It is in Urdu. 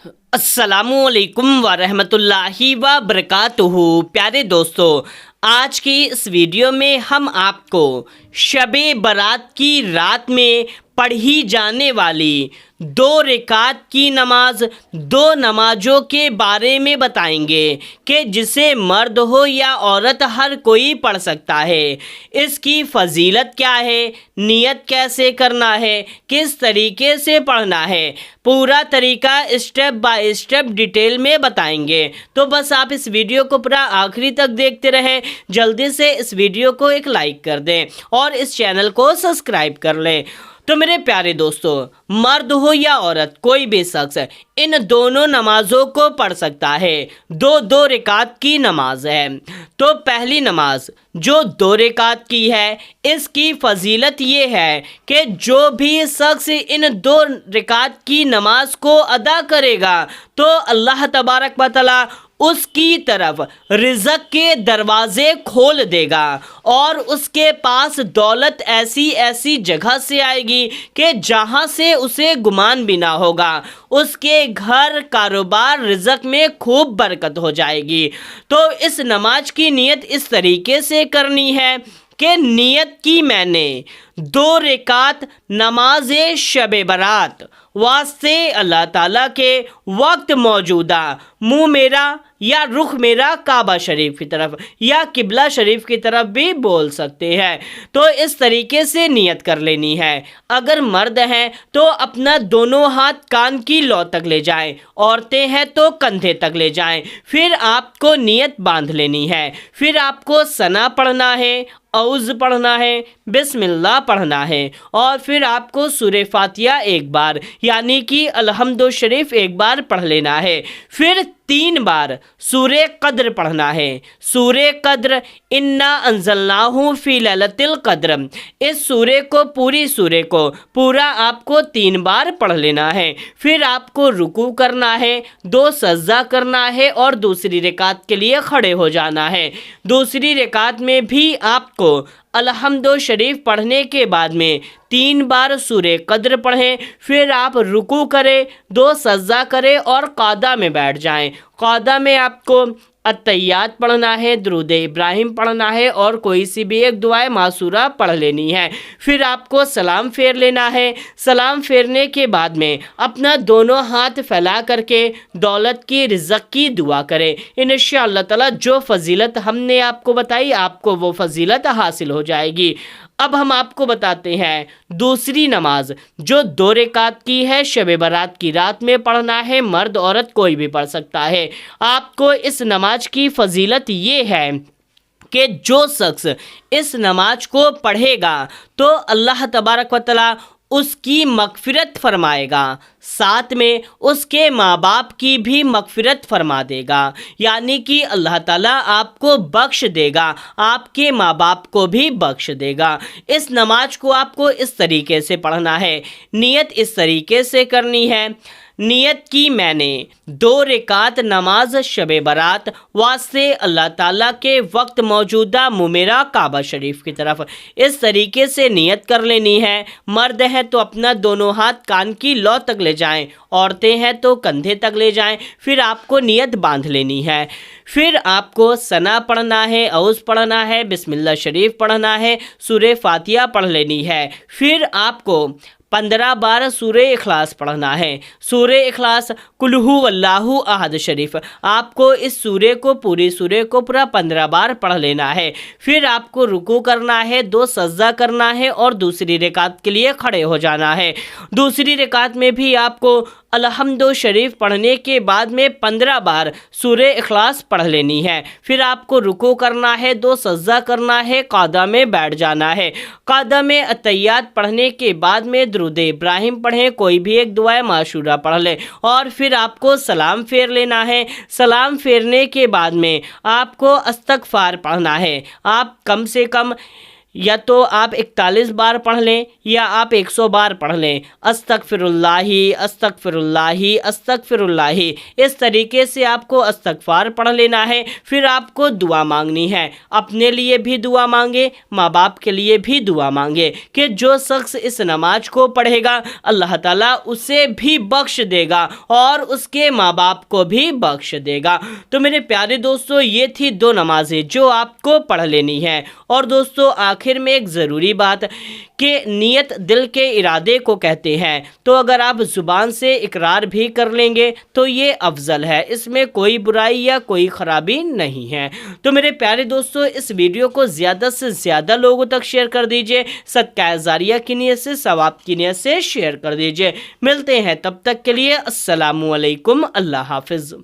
السلام علیکم ورحمۃ اللہ وبرکاتہ۔ پیارے دوستو، آج کی اس ویڈیو میں ہم آپ کو شب برات کی رات میں پڑھی جانے والی 2 رکعت کی نماز، 2 نمازوں کے بارے میں بتائیں گے کہ جسے مرد ہو یا عورت ہر کوئی پڑھ سکتا ہے۔ اس کی فضیلت کیا ہے، نیت کیسے کرنا ہے، کس طریقے سے پڑھنا ہے، پورا طریقہ اسٹیپ بائی اسٹیپ ڈیٹیل میں بتائیں گے۔ تو بس آپ اس ویڈیو کو پورا آخری تک دیکھتے رہیں۔ جلدی سے اس ویڈیو کو ایک لائک کر دیں اور اس چینل کو سبسکرائب کر لیں۔ تو میرے پیارے دوستو، مرد ہو یا عورت کوئی بھی شخص ان دونوں نمازوں کو پڑھ سکتا ہے۔ 2 رکعت کی نماز ہے۔ تو پہلی نماز جو 2 رکعت کی ہے، اس کی فضیلت یہ ہے کہ جو بھی شخص ان 2 رکعت کی نماز کو ادا کرے گا تو اللہ تبارک و تعالی اس کی طرف رزق کے دروازے کھول دے گا اور اس کے پاس دولت ایسی جگہ سے آئے گی کہ جہاں سے اسے گمان بھی نہ ہوگا۔ اس کے گھر، کاروبار، رزق میں خوب برکت ہو جائے گی۔ تو اس نماز کی نیت اس طریقے سے کرنی ہے کہ نیت کی میں نے 2 رکعت نماز شب برات واسطے اللہ تعالیٰ کے وقت موجودہ منہ میرا یا رخ میرا کعبہ شریف کی طرف یا قبلہ شریف کی طرف بھی بول سکتے ہیں۔ تو اس طریقے سے نیت کر لینی ہے۔ اگر مرد ہیں تو اپنا دونوں ہاتھ کان کی لو تک لے جائیں، عورتیں ہیں تو کندھے تک لے جائیں۔ پھر آپ کو نیت باندھ لینی ہے۔ پھر آپ کو ثنا پڑھنا ہے، اعوذ پڑھنا ہے، بسم اللہ پڑھنا ہے، اور پھر آپ کو سورہ فاتحہ ایک بار یعنی کہ الحمد شریف ایک بار پڑھ لینا ہے۔ پھر 3 بار سورہ قدر پڑھنا ہے۔ سورہ قدر، انا انزلناہ فی لیلۃ القدر، اس سورہ کو پورا آپ کو 3 بار پڑھ لینا ہے۔ پھر آپ کو رکوع کرنا ہے، 2 سجدہ کرنا ہے اور دوسری رکعت کے لیے کھڑے ہو جانا ہے۔ دوسری رکعت میں بھی آپ کو الحمد شریف پڑھنے کے بعد میں 3 بار سورہ قدر پڑھیں۔ پھر آپ رکوع کریں، 2 سجدہ کریں اور قعدہ میں بیٹھ جائیں۔ قعدہ میں آپ کو التحیات پڑھنا ہے، درود ابراہیم پڑھنا ہے اور کوئی سی بھی ایک دعائے معصورہ پڑھ لینی ہے۔ پھر آپ کو سلام پھیر لینا ہے۔ سلام پھیرنے کے بعد میں اپنا دونوں ہاتھ پھیلا کر کے دولت کی، رزق کی دعا کریں۔ انشاءاللہ تعالی جو فضیلت ہم نے آپ کو بتائی، آپ کو وہ فضیلت حاصل ہو جائے گی۔ اب ہم آپ کو بتاتے ہیں دوسری نماز جو 2 رکعت کی ہے، شب برات کی رات میں پڑھنا ہے، مرد عورت کوئی بھی پڑھ سکتا ہے۔ آپ کو اس نماز کی فضیلت یہ ہے کہ جو شخص اس نماز کو پڑھے گا تو اللہ تبارک و تعالی اس کی مغفرت فرمائے گا، ساتھ میں اس کے ماں باپ کی بھی مغفرت فرما دے گا، یعنی کہ اللہ تعالیٰ آپ کو بخش دے گا، آپ کے ماں باپ کو بھی بخش دے گا۔ اس نماز کو آپ کو اس طریقے سے پڑھنا ہے، نیت اس طریقے سے کرنی ہے۔ نیت کی میں نے 2 رکعت نماز شب برات واسطے اللہ تعالیٰ کے وقت موجودہ منہ میرا کعبہ شریف کی طرف، اس طریقے سے نیت کر لینی ہے۔ مرد ہے تو اپنا دونوں ہاتھ کان کی لو تک لے جائیں، عورتیں ہیں تو کندھے تک لے جائیں۔ پھر آپ کو نیت باندھ لینی ہے۔ پھر آپ کو ثنا پڑھنا ہے، اعوذ پڑھنا ہے، بسم اللہ شریف پڑھنا ہے، سورہ فاتحہ پڑھ لینی ہے۔ پھر آپ کو 15 بار سورہ اخلاص پڑھنا ہے۔ سورہ اخلاص، قل ھو اللہ احد شریف، آپ کو اس سورہ کو پورا 15 بار پڑھ لینا ہے۔ پھر آپ کو رکوع کرنا ہے، 2 سجدہ کرنا ہے اور دوسری رکعت کے لیے کھڑے ہو جانا ہے۔ دوسری رکعت میں بھی آپ کو الحمد شریف پڑھنے کے بعد میں 15 بار سورہ اخلاص پڑھ لینی ہے۔ پھر آپ کو رکوع کرنا ہے، 2 سجدہ کرنا ہے، قعدہ میں بیٹھ جانا ہے۔ قعدہ میں التحیات پڑھنے کے بعد میں درود ابراہیم پڑھیں، کوئی بھی ایک دعائے معشورہ پڑھ لیں اور پھر آپ کو سلام پھیر لینا ہے۔ سلام پھیرنے کے بعد میں آپ کو استغفار پڑھنا ہے۔ آپ کم سے کم یا تو آپ 41 بار پڑھ لیں یا آپ 100 بار پڑھ لیں، استغفر اللہ استغفر اللہ استغفر اللہ، اس طریقے سے آپ کو استغفار پڑھ لینا ہے۔ پھر آپ کو دعا مانگنی ہے، اپنے لیے بھی دعا مانگے، ماں باپ کے لیے بھی دعا مانگے کہ جو شخص اس نماز کو پڑھے گا اللہ تعالیٰ اسے بھی بخش دے گا اور اس کے ماں باپ کو بھی بخش دے گا۔ تو میرے پیارے دوستو، یہ تھی 2 نمازیں جو آپ کو پڑھ لینی ہے۔ اور دوستو آخر میں ایک ضروری بات کہ نیت دل کے ارادے کو کہتے ہیں، تو اگر آپ زبان سے اقرار بھی کر لیں گے تو یہ افضل ہے، اس میں کوئی برائی یا کوئی خرابی نہیں ہے۔ تو میرے پیارے دوستو اس ویڈیو کو زیادہ سے زیادہ لوگوں تک شیئر کر دیجئے، صدقہ جاریہ کی نیت سے، ثواب کی نیت سے شیئر کر دیجئے۔ ملتے ہیں تب تک کے لیے، السلام علیکم، اللہ حافظ۔